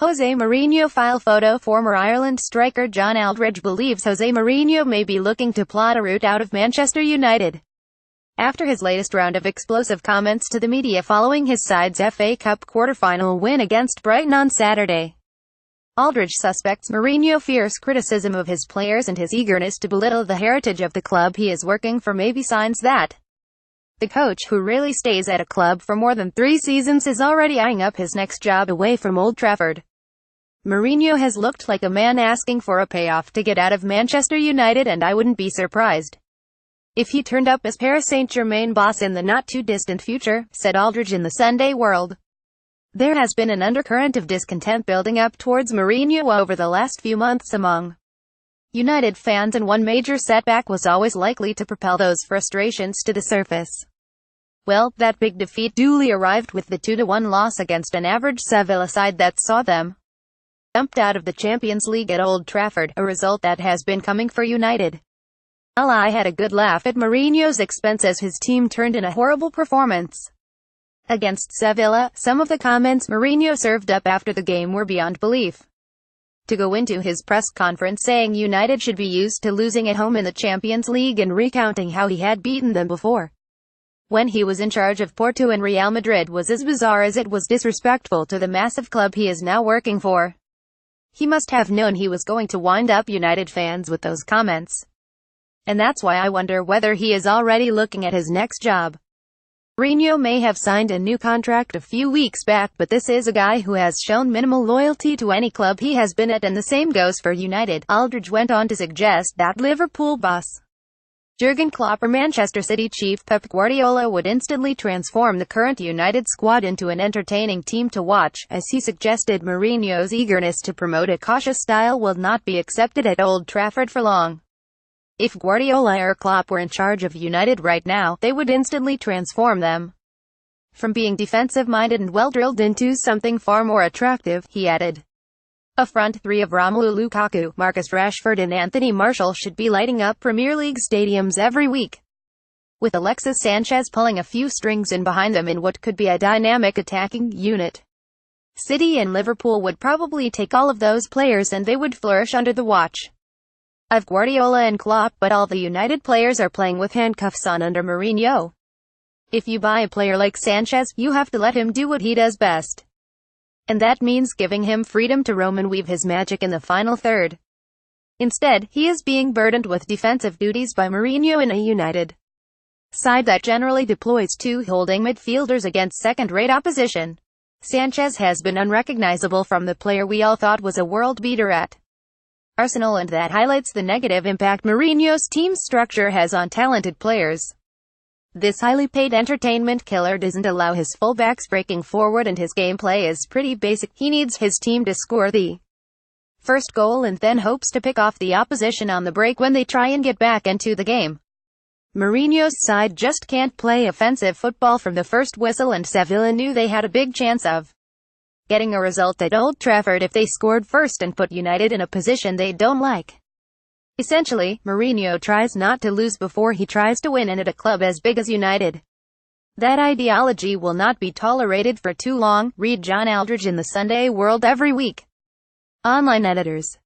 Jose Mourinho file photo. Former Ireland striker John Aldridge believes Jose Mourinho may be looking to plot a route out of Manchester United after his latest round of explosive comments to the media following his side's FA Cup quarter-final win against Brighton on Saturday. Aldridge suspects Mourinho fierce criticism of his players and his eagerness to belittle the heritage of the club he is working for may be signs that the coach, who rarely stays at a club for more than 3 seasons, is already eyeing up his next job away from Old Trafford. Mourinho has looked like a man asking for a payoff to get out of Manchester United, and I wouldn't be surprised if he turned up as Paris Saint-Germain boss in the not-too-distant future, said Aldridge in the Sunday World. There has been an undercurrent of discontent building up towards Mourinho over the last few months among United fans, and one major setback was always likely to propel those frustrations to the surface. Well, that big defeat duly arrived with the 2-1 loss against an average Sevilla side that saw them dumped out of the Champions League at Old Trafford, a result that has been coming for United. Well, I had a good laugh at Mourinho's expense as his team turned in a horrible performance against Sevilla. Some of the comments Mourinho served up after the game were beyond belief. To go into his press conference saying United should be used to losing at home in the Champions League and recounting how he had beaten them before when he was in charge of Porto and Real Madrid was as bizarre as it was disrespectful to the massive club he is now working for. He must have known he was going to wind up United fans with those comments. And that's why I wonder whether he is already looking at his next job. Mourinho may have signed a new contract a few weeks back, but this is a guy who has shown minimal loyalty to any club he has been at, and the same goes for United. Aldridge went on to suggest that Liverpool boss Jurgen Klopp or Manchester City chief Pep Guardiola would instantly transform the current United squad into an entertaining team to watch, as he suggested Mourinho's eagerness to promote a cautious style will not be accepted at Old Trafford for long. If Guardiola or Klopp were in charge of United right now, they would instantly transform them from being defensive-minded and well-drilled into something far more attractive, he added. A front three of Romelu Lukaku, Marcus Rashford and Anthony Martial should be lighting up Premier League stadiums every week, with Alexis Sanchez pulling a few strings in behind them in what could be a dynamic attacking unit. City and Liverpool would probably take all of those players and they would flourish under the watch of Guardiola and Klopp, but all the United players are playing with handcuffs on under Mourinho. If you buy a player like Sanchez, you have to let him do what he does best. And that means giving him freedom to roam and weave his magic in the final third. Instead, he is being burdened with defensive duties by Mourinho in a United side that generally deploys 2 holding midfielders against second-rate opposition. Sanchez has been unrecognizable from the player we all thought was a world beater at Arsenal, and that highlights the negative impact Mourinho's team structure has on talented players. This highly paid entertainment killer doesn't allow his fullbacks breaking forward, and his gameplay is pretty basic. He needs his team to score the first goal and then hopes to pick off the opposition on the break when they try and get back into the game. Mourinho's side just can't play offensive football from the first whistle, and Sevilla knew they had a big chance of getting a result at Old Trafford if they scored first and put United in a position they don't like. Essentially, Mourinho tries not to lose before he tries to win, and at a club as big as United, that ideology will not be tolerated for too long. Read John Aldridge in the Sunday World every week. Online editors.